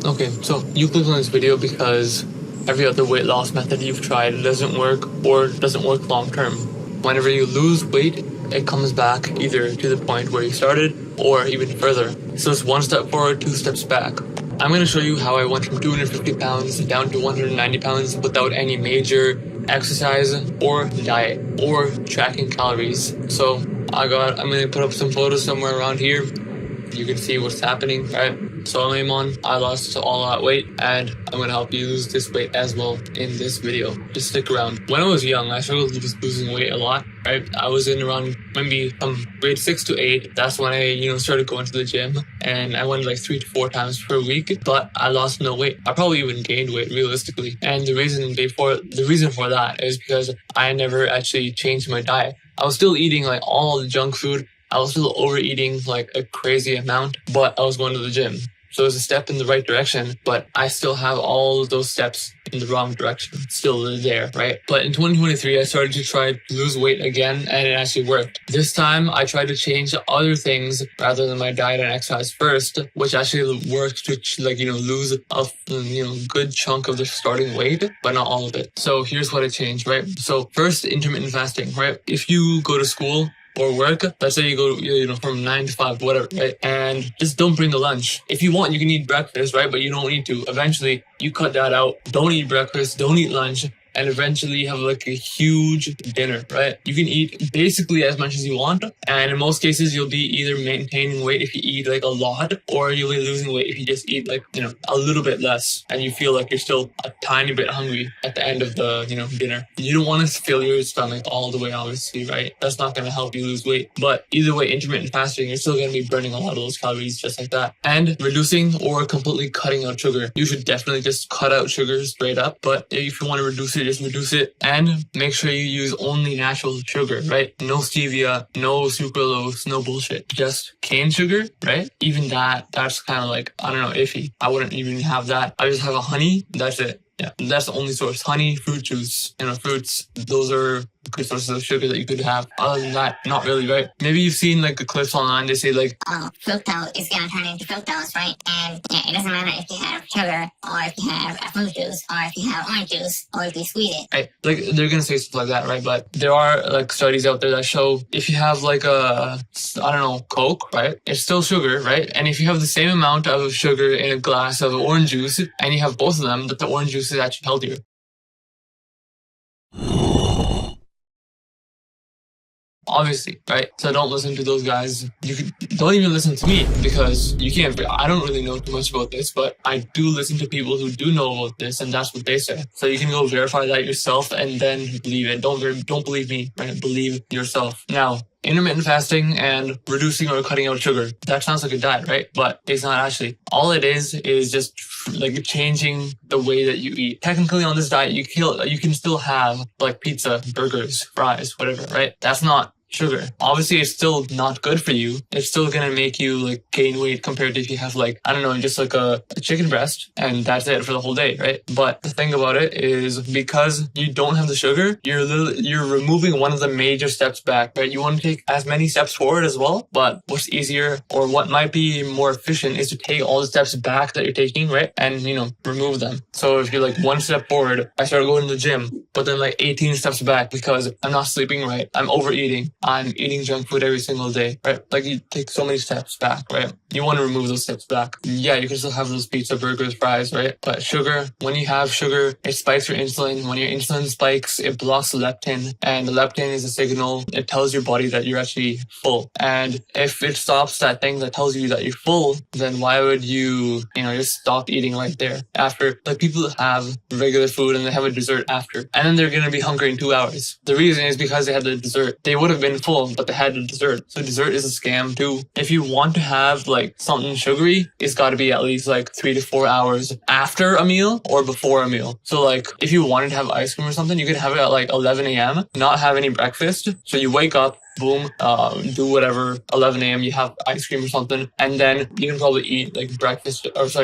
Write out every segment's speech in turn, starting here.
Okay, so you clicked on this video because every other weight loss method you've tried doesn't work or doesn't work long term. Whenever you lose weight, it comes back either to the point where you started or even further. So it's one step forward, two steps back. I'm going to show you how I went from 250 pounds down to 190 pounds without any major exercise or diet or tracking calories. So I'm going to put up some photos somewhere around here. You can see what's happening, right? So I'm Iman, I lost all that weight, and I'm gonna help you lose this weight as well in this video. Just stick around. When I was young, I struggled with losing weight a lot, right? I was in around maybe grade 6 to 8. That's when I, started going to the gym, and I went like 3 to 4 times per week, but I lost no weight. I probably even gained weight realistically. And the reason for that is because I never actually changed my diet. I was still eating like all the junk food. I was still overeating like a crazy amount, but I was going to the gym. So it was a step in the right direction, but I still have all of those steps in the wrong direction still there, right? But in 2023, I started to try to lose weight again, and it actually worked. This time, I tried to change other things rather than my diet and exercise first, which actually worked to lose a good chunk of the starting weight, but not all of it. So here's what I changed, right? So first, intermittent fasting, right? If you go to school or work, let's say you go, from 9 to 5, whatever, right? And just don't bring a lunch. If you want, you can eat breakfast, right? But you don't need to. Eventually, you cut that out. Don't eat breakfast. Don't eat lunch. And eventually have like a huge dinner, right? You can eat basically as much as you want. And in most cases, you'll be either maintaining weight if you eat like a lot, or you'll be losing weight if you just eat like, a little bit less and you feel like you're still a tiny bit hungry at the end of the, dinner. You don't want to fill your stomach all the way, obviously, right? That's not going to help you lose weight. But either way, intermittent fasting, you're still going to be burning a lot of those calories just like that. And reducing or completely cutting out sugar. You should definitely just cut out sugar straight up. But if you want to reduce it, just reduce it, and make sure you use only natural sugar, right? No stevia, no sucralose, no bullshit. Just cane sugar, right? Even that's kind of like, I don't know, iffy. I wouldn't even have that. I just have a honey. That's it. Yeah, that's the only source. Honey, fruit juice, fruits. Those are good sources of sugar that you could have. Other than that, not really, right? Maybe you've seen like the clips online. They say like, oh, fructose is gonna turn into fructose, right? And yeah, it doesn't matter if you have sugar or if you have a fruit juice or if you have orange juice or if you squeeze it. Right? Like they're gonna say stuff like that, right? But there are like studies out there that show if you have like Coke, right? It's still sugar, right? And if you have the same amount of sugar in a glass of orange juice and you have both of them, that the orange juice is actually healthier. Obviously, right? So don't listen to those guys. Don't even listen to me because you can't. I don't really know too much about this, but I do listen to people who do know about this, and that's what they say. So you can go verify that yourself and then believe it. Don't believe me, right? Believe yourself. Now, intermittent fasting and reducing or cutting out sugar. That sounds like a diet, right? But it's not actually. All it is just like changing the way that you eat. Technically on this diet, you can still have like pizza, burgers, fries, whatever, right? That's not sugar. Obviously, it's still not good for you. It's still gonna make you like gain weight compared to if you have like, I don't know, just like a chicken breast and that's it for the whole day, right? But the thing about it is because you don't have the sugar, you're removing one of the major steps back, right? You want to take as many steps forward as well, but what's easier or what might be more efficient is to take all the steps back that you're taking, right? And, remove them. So if you're like one step forward, I started going to the gym, but then like 18 steps back because I'm not sleeping right. I'm overeating. I'm eating junk food every single day, right? Like you take so many steps back, right? You want to remove those steps back. Yeah, you can still have those pizza, burgers, fries, right? But sugar, when you have sugar, it spikes your insulin. When your insulin spikes, it blocks the leptin. And the leptin is a signal. It tells your body that you're actually full. And if it stops that thing that tells you that you're full, then why would you, just stop eating right there? After, like people have regular food and they have a dessert after. And then they're going to be hungry in 2 hours. The reason is because they had the dessert. They would have been full, but they had the dessert. So dessert is a scam too. If you want to have like something sugary, it's got to be at least like 3 to 4 hours after a meal or before a meal. So like if you wanted to have ice cream or something, you could have it at like 11 a.m., not have any breakfast. So you wake up, boom, do whatever, 11 a.m. you have ice cream or something, and then you can probably eat like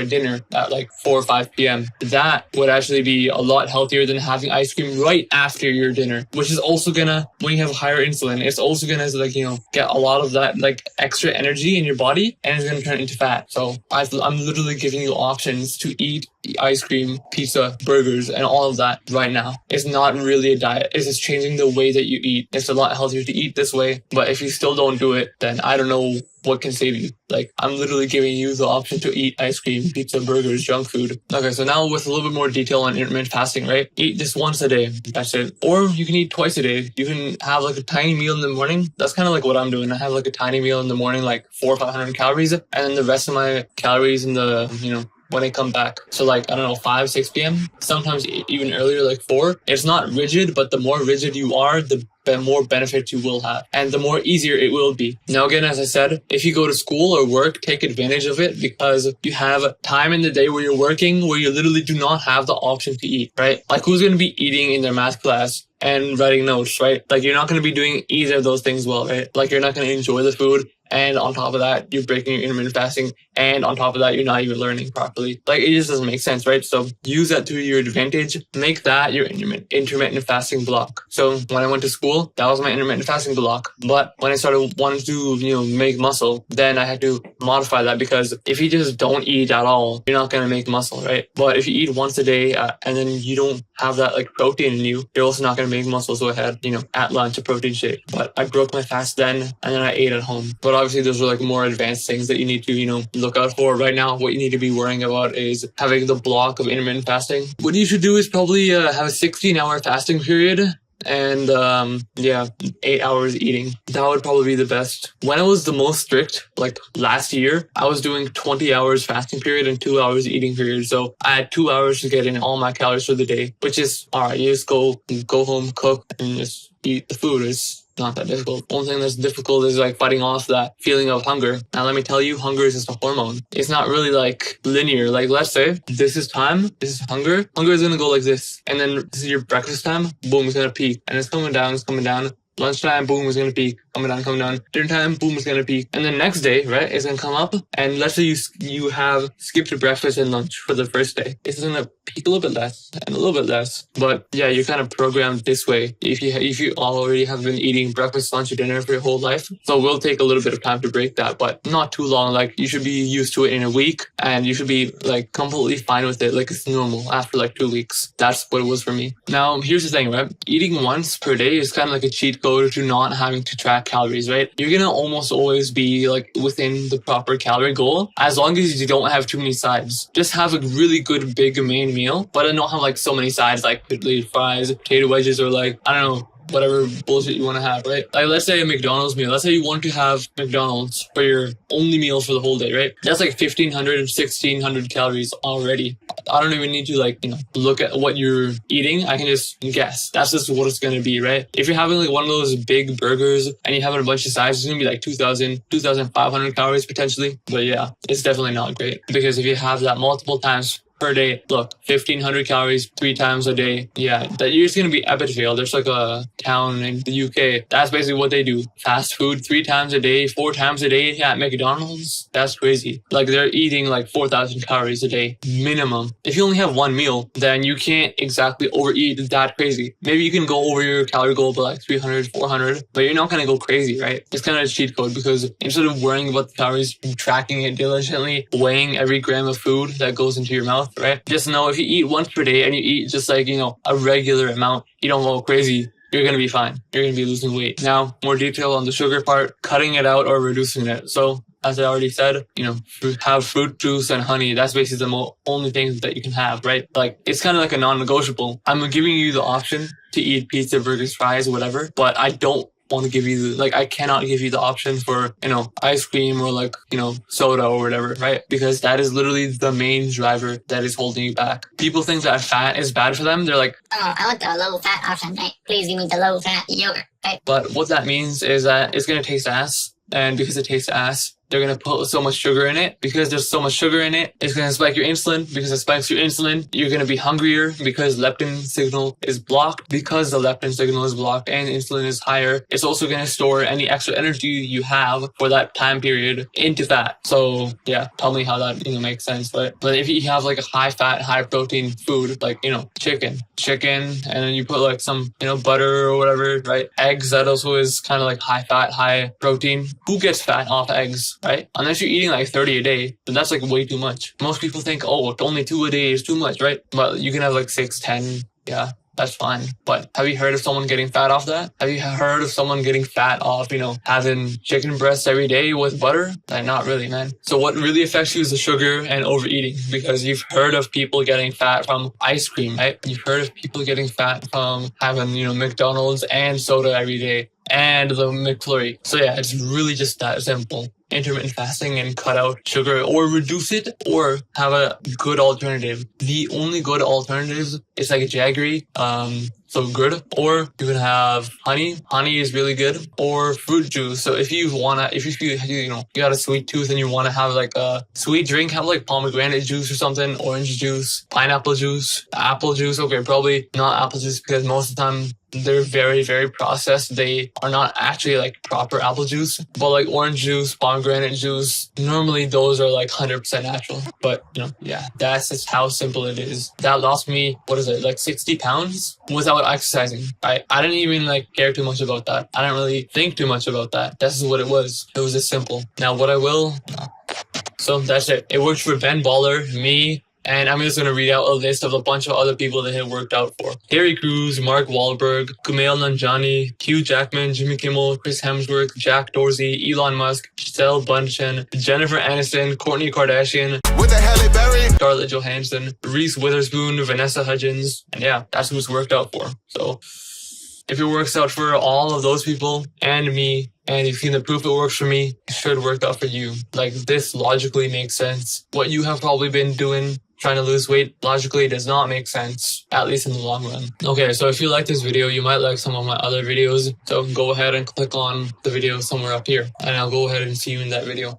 dinner at like 4 or 5 p.m. That would actually be a lot healthier than having ice cream right after your dinner, which is also gonna, when you have higher insulin, it's also gonna like, get a lot of that like extra energy in your body, and it's gonna turn it into fat. So I'm literally giving you options to eat ice cream, pizza, burgers, and all of that right now. It's not really a diet. It's just changing the way that you eat. It's a lot healthier to eat this way. But if you still don't do it, then I don't know what can save you. Like, I'm literally giving you the option to eat ice cream, pizza, burgers, junk food. Okay, so now with a little bit more detail on intermittent fasting, right? Eat just once a day. That's it. Or you can eat twice a day. You can have like a tiny meal in the morning. That's kind of like what I'm doing. I have like a tiny meal in the morning, like 400 or 500 calories, and then the rest of my calories in the, when I come back. So like, I don't know, 5, 6 p.m., sometimes even earlier, like 4. It's not rigid, but the more rigid you are, the more benefits you will have, and the more easier it will be. Now again, as I said, if you go to school or work, take advantage of it, because you have time in the day where you're working where you literally do not have the option to eat, right? Like, who's going to be eating in their math class and writing notes, right? Like, you're not going to be doing either of those things well, right? Like, you're not going to enjoy the food, and on top of that, you're breaking your intermittent fasting, and on top of that, you're not even learning properly. Like, it just doesn't make sense, right? So use that to your advantage. Make that your intermittent fasting block. So when I went to school, that was my intermittent fasting block. But when I started wanting to, make muscle, then I had to modify that, because if you just don't eat at all, you're not going to make muscle, right? But if you eat once a day and then you don't have that like protein in you, you're also not going to make muscle. So I had, at lunch a protein shake. But I broke my fast then, and then I ate at home. But obviously those are like more advanced things that you need to, look out for. Right now, what you need to be worrying about is having the block of intermittent fasting. What you should do is probably have a 16-hour fasting period, and 8 hours eating. That would probably be the best. When I was the most strict, like last year, I was doing 20 hours fasting period and 2 hours eating period. So I had 2 hours to get in all my calories for the day, which is all right. You just go home, cook, and just eat the food. It's not that difficult. Only thing that's difficult is like fighting off that feeling of hunger. Now let me tell you, hunger is just a hormone. It's not really like linear. Like, let's say this is time, this is hunger. Hunger is gonna go like this, and then this is your breakfast time. Boom, it's gonna peak, and it's coming down. Lunchtime, boom, is going to peak, coming down. Dinner time, boom, is going to peak. And then next day, right, it's going to come up. And let's say you have skipped breakfast and lunch for the first day. It's going to peak a little bit less and a little bit less. But yeah, you're kind of programmed this way if you already have been eating breakfast, lunch, or dinner for your whole life. So it will take a little bit of time to break that, but not too long. Like, you should be used to it in a week, and you should be like completely fine with it. Like, it's normal after like 2 weeks. That's what it was for me. Now, here's the thing, right? Eating once per day is kind of like a cheat code to not having to track calories, right? You're gonna almost always be like within the proper calorie goal as long as you don't have too many sides. Just have a really good big main meal, but don't have like so many sides, like fries, potato wedges, or like, I don't know, whatever bullshit you want to have, right? Like, let's say a McDonald's meal. Let's say you want to have McDonald's for your only meal for the whole day, right? That's like 1,500 and 1,600 calories already. I don't even need to look at what you're eating. I can just guess. That's just what it's going to be, right? If you're having like one of those big burgers and you're having a bunch of sides, it's going to be like 2,000, 2,500 calories potentially. But yeah, it's definitely not great, because if you have that multiple times per day, look, 1,500 calories 3 times a day. Yeah, that you're just gonna be epic fail. There's like a town in the UK. That's basically what they do. Fast food 3 times a day, 4 times a day at McDonald's. That's crazy. Like, they're eating like 4,000 calories a day minimum. If you only have one meal, then you can't exactly overeat that crazy. Maybe you can go over your calorie goal by like 300, 400, but you're not gonna go crazy, right? It's kind of a cheat code, because instead of worrying about the calories, tracking it diligently, weighing every gram of food that goes into your mouth, right? Just know if you eat once per day and you eat just like, a regular amount, you don't go crazy, you're going to be fine. You're going to be losing weight. Now, more detail on the sugar part, cutting it out or reducing it. So, as I already said, have fruit juice and honey. That's basically the only things that you can have, right? Like, it's kind of like a non-negotiable. I'm giving you the option to eat pizza, burgers, fries, whatever, but I don't want to give you I cannot give you the option for ice cream or soda or whatever, right? Because that is literally the main driver that is holding you back. People think that fat is bad for them. They're like, oh, I want the low fat option, right? Please give me the low fat yogurt, right? But what that means is that it's going to taste ass, and because it tastes ass, they're going to put so much sugar in it. Because there's so much sugar in it, it's going to spike your insulin. Because it spikes your insulin, you're going to be hungrier because leptin signal is blocked. Because the leptin signal is blocked and insulin is higher, it's also going to store any extra energy you have for that time period into fat. So yeah, tell me how that makes sense. But if you have like a high fat, high protein food, like chicken, and then you put like some butter or whatever, right? Eggs, that also is kind of like high fat, high protein. Who gets fat off eggs, right? Unless you're eating like 30 a day, then that's like way too much. Most people think, oh, only 2 a day is too much, right? But you can have like 6, 10, yeah. That's fine. But have you heard of someone getting fat off that? Have you heard of someone getting fat off, having chicken breasts every day with butter? Like, not really, man. So what really affects you is the sugar and overeating, because you've heard of people getting fat from ice cream, right? You've heard of people getting fat from having, McDonald's and soda every day and the McFlurry. So yeah, it's really just that simple. Intermittent fasting and cut out sugar or reduce it or have a good alternative. The only good alternatives is like a jaggery, so good, or you can have honey. Honey is really good, or fruit juice. So if you got a sweet tooth and you want to have like a sweet drink, have like pomegranate juice or something, orange juice, pineapple juice, apple juice. Okay, probably not apple juice because most of the time they're very, very processed. They are not actually like proper apple juice, but like orange juice, pomegranate juice, normally those are like 100% natural. But yeah, that's just how simple it is. That lost me, like 60 pounds without exercising. I didn't even like care too much about that. I didn't really think too much about that. This is what it was. It was this simple. Now what I will, no. So that's it. It worked for Ben Baller, me, and I'm just going to read out a list of a bunch of other people that it worked out for. Terry Crews, Mark Wahlberg, Kumail Nanjiani, Hugh Jackman, Jimmy Kimmel, Chris Hemsworth, Jack Dorsey, Elon Musk, Giselle Bundchen, Jennifer Aniston, Kourtney Kardashian, with a Halle Berry, Scarlett Johansson, Reese Witherspoon, Vanessa Hudgens, and yeah, that's who's worked out for. So if it works out for all of those people and me, and you've seen the proof it works for me, it should work out for you. Like, this logically makes sense. What you have probably been doing, trying to lose weight, logically does not make sense, at least in the long run. Okay, so if you like this video, you might like some of my other videos. So go ahead and click on the video somewhere up here, and I'll go ahead and see you in that video.